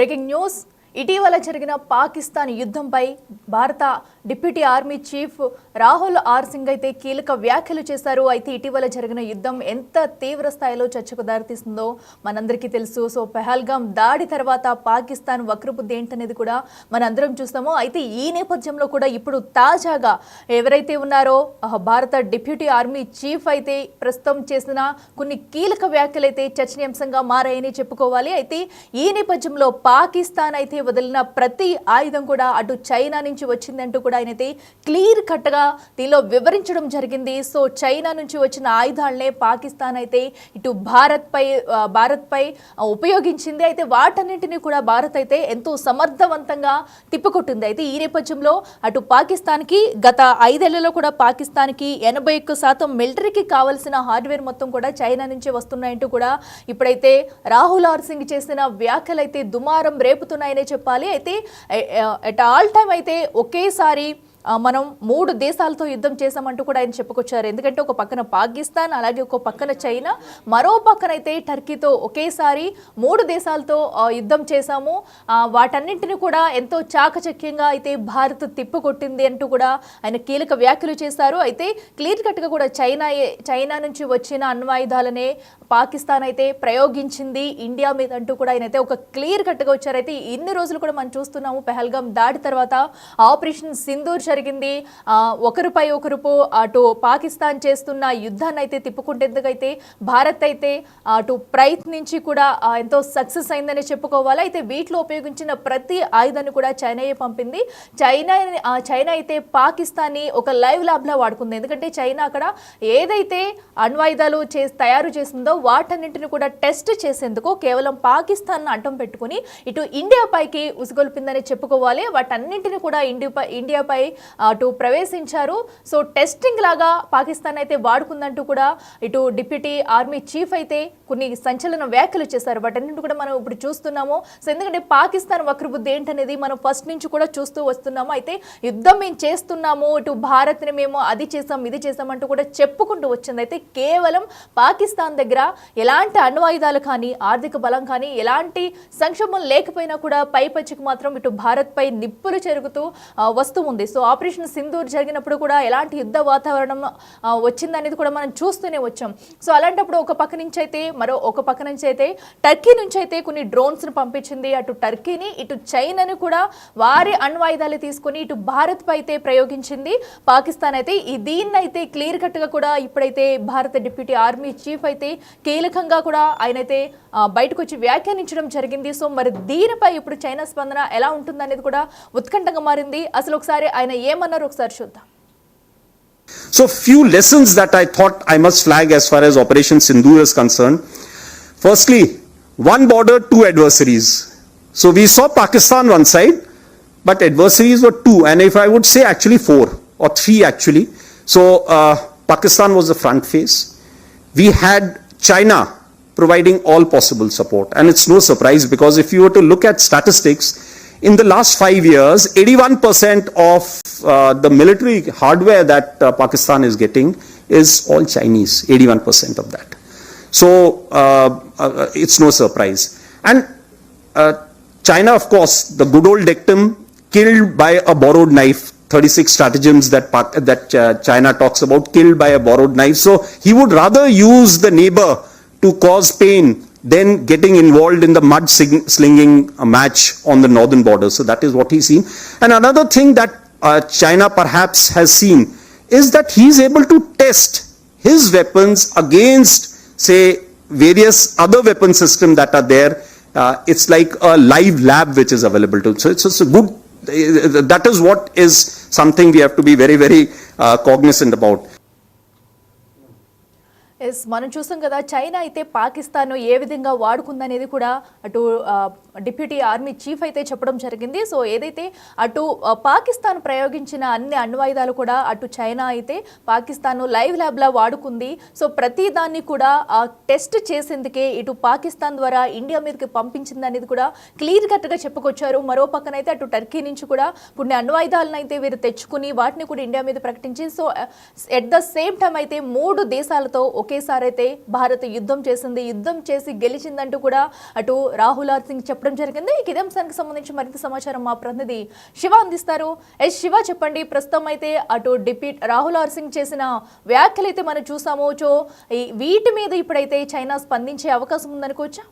Breaking news ఇటీవల జరిగిన పాకిస్తాన్ యుద్ధంపై భారత deputy army chief Rahul R Singh అయితే కీలక వ్యాఖ్యలు చేశారు. అయితే ఇటీవల జరిగిన యుద్ధం ఎంత తీవ్ర స్థాయిలో చర్చకు దారితీస్తుందో మనందరికీ తెలుసు. సో పెహల్గాం దాడి తర్వాత పాకిస్తాన్ వక్రబుద్ధి ఏంటనేది కూడా మనందరం చూస్తాము. అయితే ఈ నేపథ్యంలో కూడా ఇప్పుడు తాజాగా ఎవరైతే ఉన్నారో భారత డిప్యూటీ ఆర్మీ చీఫ్ అయితే ప్రస్తుతం చేసిన కొన్ని కీలక వ్యాఖ్యలు అయితే చర్చనీయాంశంగా మారాయని చెప్పుకోవాలి. అయితే ఈ నేపథ్యంలో పాకిస్తాన్ అయితే వదిలిన ప్రతి ఆయుధం కూడా అటు చైనా నుంచి వచ్చిందంటూ కూడా ఆయనైతే క్లియర్ కట్గా దీనిలో వివరించడం జరిగింది. సో చైనా నుంచి వచ్చిన ఆయుధాలనే పాకిస్తాన్ అయితే ఇటు భారత్ పై ఉపయోగించింది. అయితే వాటన్నింటినీ కూడా భారత్ అయితే ఎంతో సమర్థవంతంగా తిప్పికొట్టింది. అయితే ఈ నేపథ్యంలో అటు పాకిస్తాన్కి గత 5 ఏళ్లలో కూడా పాకిస్తాన్కి 81% మిలిటరీకి కావాల్సిన హార్డ్వేర్ మొత్తం కూడా చైనా నుంచే వస్తున్నాయంటూ కూడా ఇప్పుడైతే రాహుల్ ఆర్ సింగ్ చేసిన వ్యాఖ్యలు అయితే దుమారం రేపుతున్నాయనే చెప్పాలి. అయితే ఎట్ ఆల్ టైమ్ అయితే ఒకేసారి మనం 3 దేశాలతో యుద్ధం చేసామంటూ కూడా ఆయన చెప్పుకొచ్చారు. ఎందుకంటే ఒక పక్కన పాకిస్తాన్, అలాగే ఒక పక్కన చైనా, మరో పక్కన అయితే టర్కీతో ఒకేసారి 3 దేశాలతో యుద్ధం చేశాము. వాటన్నింటినీ కూడా ఎంతో చాకచక్యంగా అయితే భారత్ తిప్పుకొట్టింది అంటూ కూడా ఆయన కీలక వ్యాఖ్యలు చేశారు. అయితే క్లియర్ కట్గా కూడా చైనా నుంచి వచ్చిన అణ్వాయుధాలనే పాకిస్తాన్ అయితే ప్రయోగించింది ఇండియా మీద అంటూ కూడా ఆయన అయితే ఒక క్లియర్ కట్గా వచ్చారు. అయితే ఇన్ని రోజులు కూడా మనం చూస్తున్నాము పెహల్గాం దాడి తర్వాత ఆపరేషన్ సింధూర్ జరిగింది. ఒకరిపై ఒకరు అటు పాకిస్తాన్ చేస్తున్న యుద్ధాన్ని అయితే తిప్పుకుంటేందుకైతే భారత్ అయితే అటు ప్రయత్నించి కూడా ఎంతో సక్సెస్ అయిందని చెప్పుకోవాలి. అయితే వీటిలో ఉపయోగించిన ప్రతి ఆయుధాన్ని కూడా చైనాయే పంపింది. చైనా అయితే పాకిస్తాన్ని ఒక లైవ్ ల్యాబ్లా వాడుకుంది. ఎందుకంటే చైనా అక్కడ ఏదైతే అణ్వాయుధాలు తయారు చేసిందో వాటన్నింటిని కూడా టెస్ట్ చేసేందుకు కేవలం పాకిస్తాన్ అడ్డం పెట్టుకుని ఇటు ఇండియా పైకి ఉసుగొల్పిందని చెప్పుకోవాలి. వాటన్నింటిని కూడా ఇండియాపై అటు ప్రవేశించారు. సో టెస్టింగ్ లాగా పాకిస్తాన్ అయితే వాడుకుందంటూ కూడా ఇటు డిప్యూటీ ఆర్మీ చీఫ్ అయితే కొన్ని సంచలన వ్యాఖ్యలు చేశారు. వాటన్నింటి కూడా మనం ఇప్పుడు చూస్తున్నాము. సో ఎందుకంటే పాకిస్తాన్ వక్రబుద్ధి ఏంటనేది మనం ఫస్ట్ నుంచి కూడా చూస్తూ వస్తున్నాము. అయితే యుద్ధం మేము చేస్తున్నాము, ఇటు భారత్ని మేము అది చేసాం ఇది చేసామంటూ కూడా చెప్పుకుంటూ వచ్చింది. అయితే కేవలం పాకిస్తాన్ దగ్గర ఎలాంటి అణ్వాయుధాలు కానీ ఆర్థిక బలం కానీ ఎలాంటి సంక్షోభం లేకపోయినా కూడా పైపచ్చికి మాత్రం ఇటు భారత్ పై నిప్పులు చెరుగుతూ వస్తూ ఉంది. సో ఆపరేషన్ సింధూర్ జరిగినప్పుడు కూడా ఎలాంటి యుద్ధ వాతావరణం వచ్చిందనేది కూడా మనం చూస్తూనే వచ్చాం. సో అలాంటప్పుడు ఒక పక్క నుంచి అయితే టర్కీ నుంచి అయితే కొన్ని డ్రోన్స్ ను పంపించింది. అటు టర్కీని ఇటు చైనాని కూడా వారి అణ్వాయుధాలు తీసుకుని ఇటు భారత్ పై అయితే ప్రయోగించింది పాకిస్తాన్. అయితే దీన్ని అయితే క్లియర్ కట్ గా కూడా ఇప్పుడైతే భారత డిప్యూటీ ఆర్మీ చీఫ్ అయితే కీలకంగా కూడా ఆయనైతే బయటకు వచ్చి వ్యాఖ్యానించడం జరిగింది. సో మరి దీనిపై ఇప్పుడు చైనా స్పందన ఎలా ఉంటుందనేది కూడా ఉత్కంఠంగా మారింది. అసలు ఒకసారి ఆయన ఏమన్నారో ఒకసారి చూద్దాం. So few lessons that I thought I must flag as far as Operation Sindoor is concerned. Firstly, one border, 2 adversaries. So we saw Pakistan one side, but adversaries were 2, and if I would say actually 4 or 3 actually. So Pakistan was the front face. We had China providing all possible support, and it's no surprise because if you were to look at statistics, in the last 5 years, 81% of the military hardware that Pakistan is getting is all Chinese, 81% of that. So it's no surprise. And China, of course, the good old dictum, killed by a borrowed knife, 36 stratagems that China talks about, killed by a borrowed knife. So he would rather use the neighbor to cause pain than getting involved in the mud slinging match on the northern border. So that is what he's seen. And another thing that China perhaps has seen is that he's able to test his weapons against, say, various other weapon systems that are there. It's like a live lab which is available to him. So it's a good, that is what is something we have to be very, very cognizant about. మనం చూసాం కదా China అయితే పాకిస్తాన్ ఏ విధంగా వాడుకుందనేది కూడా అటు deputy army chief అయితే చెప్పడం జరిగింది. సో ఏదైతే అటు పాకిస్తాన్ ప్రయోగించిన అన్ని అణ్వాయుధాలు కూడా అటు చైనా అయితే పాకిస్తాన్ లైవ్ ల్యాబ్లా వాడుకుంది. సో ప్రతి దాన్ని కూడా టెస్ట్ చేసేందుకే ఇటు పాకిస్తాన్ ద్వారా ఇండియా మీదకి పంపించింది అనేది కూడా క్లియర్ కట్గా చెప్పుకొచ్చారు. మరో పక్కనైతే అటు టర్కీ నుంచి కూడా కొన్ని అణ్వాయుధాలను అయితే వీరు తెచ్చుకుని వాటిని కూడా ఇండియా మీద ప్రకటించి so at the same time అయితే 3 దేశాలతో ఒకే ఒకేసారి అయితే భారత్ యుద్ధం చేసింది, యుద్ధం చేసి గెలిచిందంటూ కూడా అటు రాహుల్ ఆర్ సింగ్ చెప్పడం జరిగింది. ఇదే అంశానికి సంబంధించి మరింత సమాచారం మా ప్రతినిధి శివ అందిస్తారు. శివ, చెప్పండి. ప్రస్తుతం అయితే అటు రాహుల్ ఆర్ సింగ్ చేసిన వ్యాఖ్యలు అయితే మనం చూసాము. సో వీటి మీద ఇప్పుడైతే చైనా స్పందించే అవకాశం ఉందనుకోవచ్చా?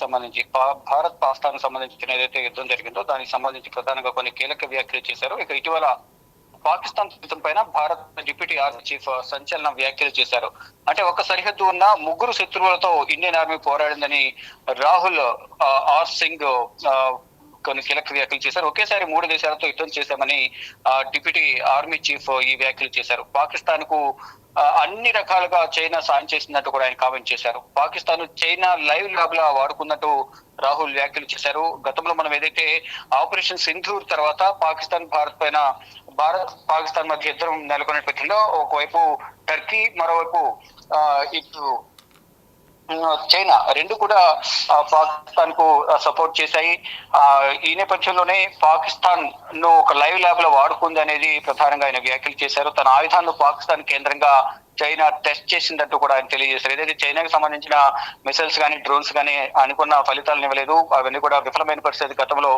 సంబంధించి భారత్ పాకిస్తాన్ సంబంధించిన ఏదైతే యుద్ధం జరిగిందో దానికి సంబంధించి ప్రధానంగా కొన్ని కీలక వ్యాఖ్యలు చేశారు. ఇక ఇటీవల పాకిస్తాన్ పైన భారత్ డిప్యూటీ ఆర్మీ చీఫ్ సంచలన వ్యాఖ్యలు చేశారు. అంటే ఒక సరిహద్దు ఉన్న ముగ్గురు శత్రువులతో ఇండియన్ ఆర్మీ పోరాడిందని రాహుల్ ఆర్ సింగ్ కొన్ని కీలక వ్యాఖ్యలు చేశారు. ఒకేసారి 3 దేశాలతో యుద్ధం చేశామని డిప్యూటీ ఆర్మీ చీఫ్ ఈ వ్యాఖ్యలు చేశారు. పాకిస్తాన్ కు అన్ని రకాలుగా చైనా సాయం చేసినట్టు కూడా ఆయన కామెంట్ చేశారు. పాకిస్తాన్ చైనా లైవ్ ల్యాబ్ లా వాడుకున్నట్టు రాహుల్ వ్యాఖ్యలు చేశారు. గతంలో మనం ఏదైతే ఆపరేషన్ సింధూర్ తర్వాత భారత్ పాకిస్తాన్ మధ్య యుద్ధం నెలకొనే నేపథ్యంలో ఒకవైపు టర్కీ, మరోవైపు ఇటు చైనా రెండు కూడా పాకిస్తాన్ కు సపోర్ట్ చేశాయి. ఈ నేపథ్యంలోనే పాకిస్తాన్ ను ఒక లైవ్ ల్యాబ్ లో వాడుకుంది అనేది ప్రధానంగా ఆయన వ్యాఖ్యలు చేశారు. తన ఆయుధాలను పాకిస్తాన్ కేంద్రంగా చైనా టెస్ట్ చేసిందంటూ కూడా ఆయన తెలియజేశారు. ఏదైతే చైనాకి సంబంధించిన మిసైల్స్ కానీ డ్రోన్స్ కానీ అనుకున్న ఫలితాలను ఇవ్వలేదు, అవన్నీ కూడా విఫలమైన పరిస్థితి గతంలో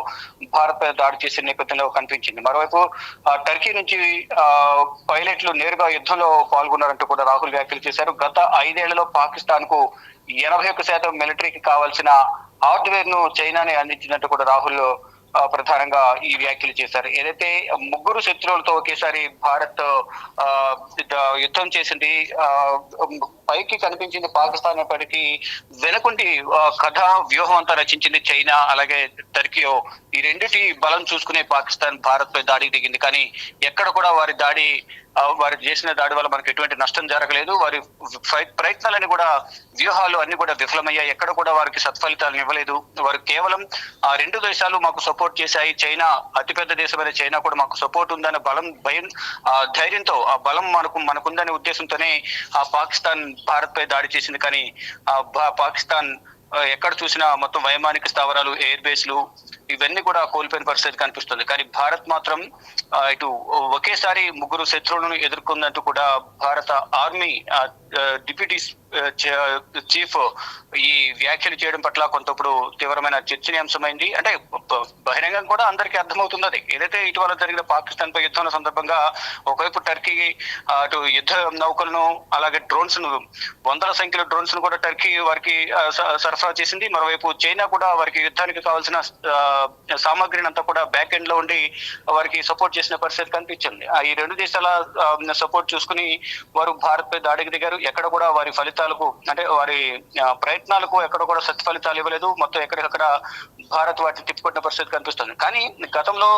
భారత్ పై దాడి చేసిన నేపథ్యంలో కనిపించింది. మరోవైపు టర్కీ నుంచి పైలట్లు నేరుగా యుద్ధంలో పాల్గొన్నారంటూ కూడా రాహుల్ వ్యాఖ్యలు చేశారు. గత 5 ఏళ్లలో పాకిస్తాన్ కు 81% మిలిటరీకి కావాల్సిన హార్డ్వేర్ ను చైనానే అందించినట్టు కూడా రాహుల్ ప్రధానంగా ఈ వ్యాఖ్యలు చేశారు. ఏదైతే ముగ్గురు శత్రువులతో ఒకేసారి భారత్ యుద్ధం చేసింది, పైకి కనిపించింది పాకిస్తాన్ అప్పటికి వెనుకుండి కథ వ్యూహం అంతా రచించింది చైనా అలాగే టర్కీ. ఈ రెండిటి బలం చూసుకునే పాకిస్తాన్ భారత్ పై దాడికి దిగింది. కానీ ఎక్కడ కూడా వారు చేసిన దాడి వల్ల మనకు ఎటువంటి నష్టం జరగలేదు. వారి ప్రయత్నాలన్నీ కూడా వ్యూహాలు అన్ని కూడా విఫలమయ్యాయి. ఎక్కడ కూడా వారికి సత్ఫలితాలను ఇవ్వలేదు. వారు కేవలం ఆ 2 దేశాలు మాకు సపోర్ట్ చేశాయి, చైనా అతిపెద్ద దేశమైన చైనా కూడా మాకు సపోర్ట్ ఉందనే ధైర్యంతో ఆ బలం మనకుందనే ఉద్దేశంతోనే ఆ పాకిస్తాన్ భారత్ పై దాడి చేసింది. కానీ పాకిస్తాన్ ఎక్కడ చూసినా మొత్తం వైమానిక స్థావరాలు, ఎయిర్ బేస్లు ఇవన్నీ కూడా కోల్పోయిన పరిస్థితి కనిపిస్తుంది. కానీ భారత్ మాత్రం ఇటు ఒకేసారి ముగ్గురు శత్రువులను ఎదుర్కొందంటూ కూడా భారత ఆర్మీ డిప్యూటీ చీఫ్ ఈ వ్యాఖ్యలు చేయడం పట్ల కొంతప్పుడు తీవ్రమైన చర్చనీయాంశమైంది. అంటే బహిరంగంగా కూడా అందరికీ అర్థమవుతుంది అది. ఏదైతే ఇటీవల జరిగిన పాకిస్తాన్ పై యుద్ధం సందర్భంగా ఒకవైపు టర్కీ అటు యుద్ధ నౌకలను అలాగే డ్రోన్స్ ను 100ల సంఖ్యలో డ్రోన్స్ ను కూడా టర్కీ వారికి సరఫరా చేసింది. మరోవైపు చైనా కూడా వారికి యుద్ధానికి కావాల్సిన సామాగ్రిని అంతా కూడా బ్యాక్ ఎండ్ లో ఉండి వారికి సపోర్ట్ చేసిన పరిస్థితి కనిపించింది. ఈ 2 దేశాల సపోర్ట్ చూసుకుని వారు భారత్ పై దాడికి దిగారు. ఎక్కడ కూడా వారి ఫలితాలకు అంటే వారి ప్రయత్నాలకు ఎక్కడ కూడా సత్ఫలితాలు ఇవ్వలేదు. మొత్తం ఎక్కడికక్కడ భారత్ వాటిని తిప్పుకొట్టిన పరిస్థితి కనిపిస్తుంది. కానీ గతంలో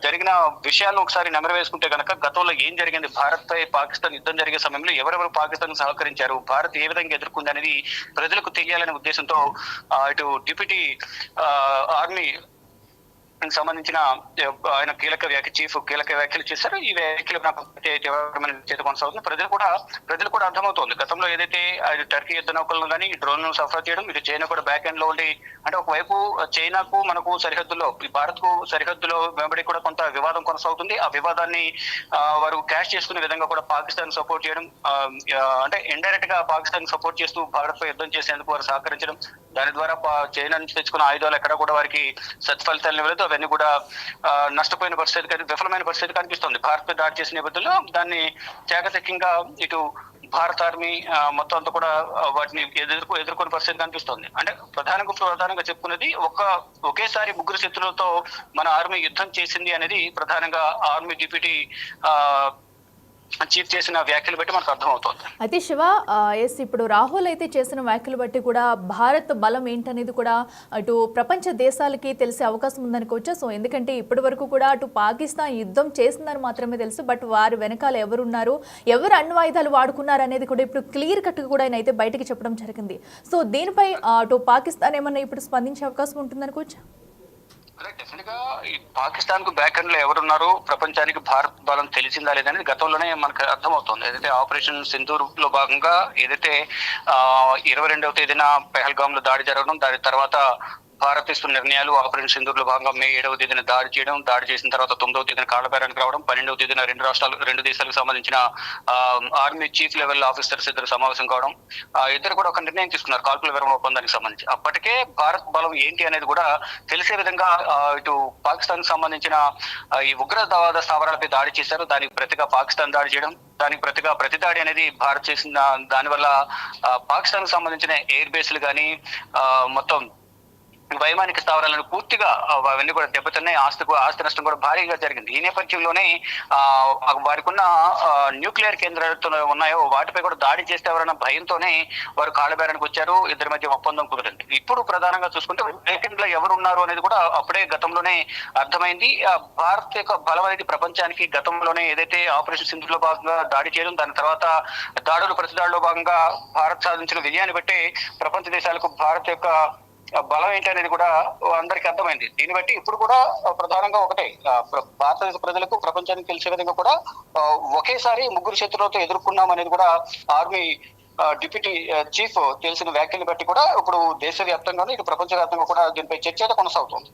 జరిగిన విషయాలను ఒకసారి నెమరు వేసుకుంటే కనుక గతంలో ఏం జరిగింది, భారత్ పై పాకిస్తాన్ యుద్ధం జరిగే సమయంలో ఎవరెవరు పాకిస్తాన్ సహకరించారు, భారత్ ఏ విధంగా ఎదుర్కొంది అనేది ప్రజలకు తెలియాలనే ఉద్దేశంతో ఇటు డిప్యూటీ ఆర్మీ సంబంధించిన ఆయన కీలక వ్యాఖ్యలు చేశారు. ఈ వ్యాఖ్యలు నాకు చేత కొనసాగుతుంది. ప్రజలు కూడా అర్థమవుతోంది. గతంలో ఏదైతే టర్కీ యుద్ధ నౌకలను కానీ డ్రోన్ ను సరఫరా చేయడం, ఇటు చైనా కూడా బ్యాక్ ఎండ్ లో ఉండి అంటే ఒకవైపు చైనాకు మనకు సరిహద్దులో భారత్ కు సరిహద్దులో వెంబడి కూడా కొంత వివాదం కొనసాగుతుంది. ఆ వివాదాన్ని వారు క్యాష్ చేసుకునే విధంగా కూడా పాకిస్తాన్ సపోర్ట్ చేయడం, అంటే ఇండైరెక్ట్ గా పాకిస్తాన్ సపోర్ట్ చేస్తూ భారత్ పై యుద్ధం చేసేందుకు వారు సహకరించడం, దాని ద్వారా చైనా నుంచి తెచ్చుకున్న ఆయుధాలు ఎక్కడ కూడా వారికి సత్ఫలితాలు ఇవ్వలేదు. అవన్నీ కూడా నష్టపోయిన పరిస్థితి, విఫలమైన పరిస్థితి కనిపిస్తుంది. భారత్ పై దాడి చేసిన నేపథ్యంలో దాన్ని చాకచక్యంగా ఇటు భారత ఆర్మీ మొత్తం అంతా కూడా వాటిని ఎదుర్కొనే పరిస్థితి కనిపిస్తుంది. అంటే ప్రధానంగా చెప్పుకున్నది ఒకేసారి ముగ్గురు శత్రువులతో మన ఆర్మీ యుద్ధం చేసింది అనేది ప్రధానంగా ఆర్మీ డిప్యూటీ చీఫ్ చేసిన వ్యాఖ్యలు బట్టి మనకు అర్థమవుతుంది. అయితే శివ, ఇప్పుడు రాహుల్ అయితే చేసిన వ్యాఖ్యలు బట్టి కూడా భారత్ బలం ఏంటనేది కూడా అటు ప్రపంచ దేశాలకి తెలిసే అవకాశం ఉందనుకోవచ్చు. సో ఎందుకంటే ఇప్పటి వరకు కూడా అటు పాకిస్తాన్ యుద్ధం చేసిందని మాత్రమే తెలుసు, బట్ వారి వెనకాల ఎవరున్నారు, ఎవరు అణ్వాయుధాలు వాడుకున్నారు అనేది కూడా ఇప్పుడు క్లియర్ కట్ కూడా ఆయన అయితే బయటకి చెప్పడం జరిగింది. సో దీనిపై అటు పాకిస్తాన్ ఏమన్నా ఇప్పుడు స్పందించే అవకాశం ఉంటుందనుకోవచ్చు. డెఫినెట్ గా ఈ పాకిస్తాన్ కు బ్యాక్ ఎండ్ లో ఎవరున్నారు, ప్రపంచానికి భారత్ బలం తెలిసిందా లేదనేది గతంలోనే మనకు అర్థమవుతుంది. ఏదైతే ఆపరేషన్ సింధూర్ లో భాగంగా ఏదైతే 22వ తేదీన పెహల్గామ్ లో దాడి జరగడం, దాని తర్వాత భారత్ తీసుకున్న నిర్ణయాలు ఆపరేషన్ సింధూర్ లో భాగంగా మే 7వ తేదీన దాడి చేసిన తర్వాత 9వ తేదీన కాళ్ళబేరానికి రావడం, 12వ తేదీన రెండు దేశాలకు సంబంధించిన ఆర్మీ చీఫ్ లెవెల్ ఆఫీసర్స్ ఇద్దరు సమావేశం కావడం, ఇద్దరు కూడా ఒక నిర్ణయం తీసుకున్నారు కాల్పుల విరమణ ఒప్పందానికి సంబంధించి. అప్పటికే భారత్ బలం ఏంటి అనేది కూడా తెలిసే విధంగా ఇటు పాకిస్తాన్ కి సంబంధించిన ఈ ఉగ్రవాద స్థావరాలపై దాడి చేశారు. దానికి ప్రతిగా పాకిస్తాన్ దాడి చేయడం, దానికి ప్రతిగా ప్రతిదాడి అనేది భారత్ చేసిన దానివల్ల పాకిస్తాన్ కు సంబంధించిన ఎయిర్ బేస్లు కానీ మొత్తం వైమానిక స్థావరాలను పూర్తిగా అవన్నీ కూడా దెబ్బతిన్నాయి. ఆస్తి నష్టం కూడా భారీగా జరిగింది. ఈ నేపథ్యంలోనే వారికి ఉన్న న్యూక్లియర్ కేంద్రాలతో ఉన్నాయో వాటిపై కూడా దాడి చేస్తే ఎవరైనా భయంతోనే వారు కాళ్ళబేరానికి వచ్చారు. ఇద్దరి మధ్య ఒప్పందం కుదిరింది. ఇప్పుడు ప్రధానంగా చూసుకుంటే రేటింగ్ లో ఎవరు ఉన్నారు అనేది కూడా అప్పుడే గతంలోనే అర్థమైంది. భారత్ యొక్క బలం అనేది ప్రపంచానికి గతంలోనే ఏదైతే ఆపరేషన్ సింధూర్ లో భాగంగా దాడి చేయడం, దాని తర్వాత ప్రతిదాడిలో భాగంగా భారత్ సాధించిన విజయాన్ని బట్టి ప్రపంచ దేశాలకు భారత్ యొక్క బలం ఏంటి అనేది కూడా అందరికి అర్థమైంది. దీన్ని బట్టి ఇప్పుడు కూడా ప్రధానంగా ఒకటే, భారతదేశ ప్రజలకు ప్రపంచానికి తెలిసే విధంగా కూడా ఒకేసారి ముగ్గురు శత్రువులతో ఎదుర్కొన్నాం అనేది కూడా ఆర్మీ డిప్యూటీ చీఫ్ తెలిసిన వ్యాఖ్యలు బట్టి కూడా ఇప్పుడు దేశవ్యాప్తంగానే ఇటు ప్రపంచవ్యాప్తంగా కూడా దీనిపై చర్చ అయితే కొనసాగుతుంది.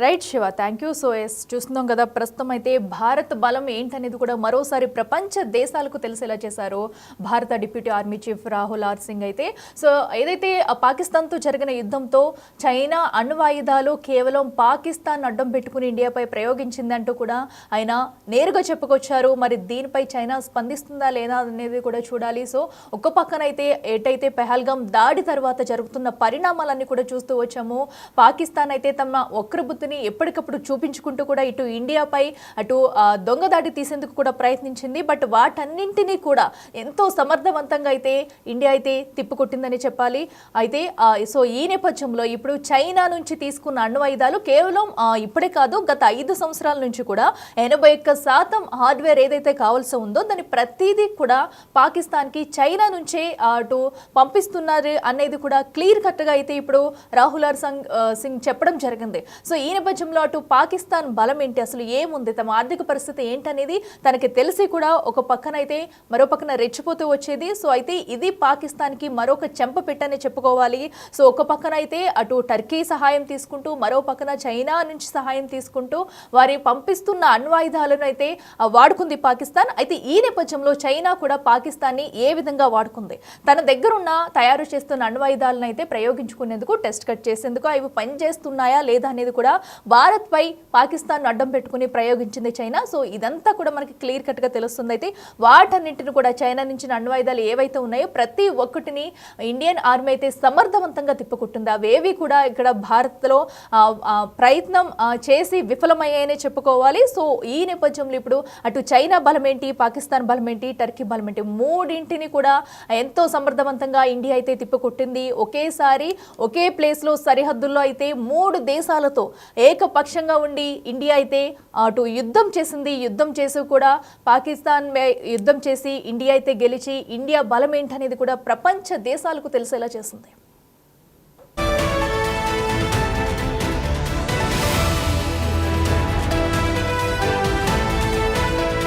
Right Shiva, thank you. So yes, చూస్తున్నాం కదా ప్రస్తుతం అయితే భారత్ బలం ఏంటనేది కూడా మరోసారి ప్రపంచ దేశాలకు తెలిసేలా చేశారు భారత deputy army chief Rahul R Singh అయితే. సో ఏదైతే పాకిస్తాన్తో జరిగిన యుద్ధంతో చైనా అణ్వాయుధాలు కేవలం పాకిస్తాన్ అడ్డం పెట్టుకుని ఇండియాపై ప్రయోగించిందంటూ కూడా ఆయన నేరుగా చెప్పుకొచ్చారు. మరి దీనిపై చైనా స్పందిస్తుందా లేదా అనేది కూడా చూడాలి. సో ఒక్క పక్కనైతే ఏటైతే పెహల్గాం దాడి తర్వాత జరుగుతున్న పరిణామాలన్నీ కూడా చూస్తూ వచ్చాము. పాకిస్తాన్ అయితే తమ బుద్ధిని ఎప్పటికప్పుడు చూపించుకుంటూ కూడా ఇటు ఇండియాపై అటు దొంగదాడి తీసేందుకు కూడా ప్రయత్నించింది. బట్ వాటన్నింటినీ కూడా ఎంతో సమర్థవంతంగా అయితే ఇండియా అయితే తిప్పుకొట్టిందని చెప్పాలి. అయితే సో ఈ నేపథ్యంలో ఇప్పుడు చైనా నుంచి తీసుకున్న అణ్వాయుధాలు కేవలం ఇప్పుడే కాదు, గత 5 సంవత్సరాల నుంచి కూడా 81% హార్డ్వేర్ ఏదైతే కావాల్సి ఉందో దాని ప్రతిదీ కూడా పాకిస్తాన్కి చైనా నుంచే అటు పంపిస్తున్నారు అనేది కూడా క్లియర్ కట్గా అయితే ఇప్పుడు రాహుల్ ఆర్ సింగ్ చెప్పడం జరిగింది. సో ఈ నేపథ్యంలో అటు పాకిస్తాన్ బలం ఏంటి, అసలు ఏముంది, తమ ఆర్థిక పరిస్థితి ఏంటనేది తనకి తెలిసి కూడా ఒక పక్కనైతే మరో పక్కన రెచ్చిపోతూ వచ్చేది. సో అయితే ఇది పాకిస్తాన్కి మరొక చెంప పెట్టని చెప్పుకోవాలి. సో ఒక పక్కన అయితే అటు టర్కీ సహాయం తీసుకుంటూ, మరో పక్కన చైనా నుంచి సహాయం తీసుకుంటూ వారి పంపిస్తున్న అణ్వాయుధాలను అయితే వాడుకుంది పాకిస్తాన్. అయితే ఈ నేపథ్యంలో చైనా కూడా పాకిస్తాన్ని ఏ విధంగా వాడుకుంది, తన దగ్గరున్న తయారు చేస్తున్న అణ్వాయుధాలను అయితే ప్రయోగించుకునేందుకు, టెస్ట్ కట్ చేసేందుకు అవి పనిచేస్తున్నాయా లేదా అనేది కూడా భారత్ పై పాకిస్తాన్ అడ్డం పెట్టుకుని ప్రయోగించింది చైనా. సో ఇదంతా కూడా మనకి క్లియర్ కట్ గా తెలుస్తుంది. అయితే వాటన్నింటిని కూడా చైనా నుంచి అణ్వాయుధాలు ఏవైతే ఉన్నాయో ప్రతి ఒక్కటిని ఇండియన్ ఆర్మీ అయితే సమర్థవంతంగా తిప్పుకుంటుంది. అవేవి కూడా ఇక్కడ భారత్లో ప్రయత్నం చేసి విఫలమయ్యాయనే చెప్పుకోవాలి. సో ఈ నేపథ్యంలో ఇప్పుడు అటు చైనా బలం ఏంటి, పాకిస్తాన్ బలం ఏంటి, టర్కీ బలం ఏంటి, మూడింటిని కూడా ఎంతో సమర్థవంతంగా ఇండియా అయితే తిప్పుకొట్టింది. ఒకేసారి ఒకే ప్లేస్లో సరిహద్దుల్లో అయితే 3 దేశాలతో ఏకపక్షంగా ఉండి ఇండియా అయితే అటు యుద్ధం చేసింది. యుద్ధం చేసి కూడా పాకిస్తాన్ యుద్ధం చేసి ఇండియా అయితే గెలిచి ఇండియా బలం ఏంటనేది కూడా ప్రపంచ దేశాలకు తెలిసేలా చేసింది.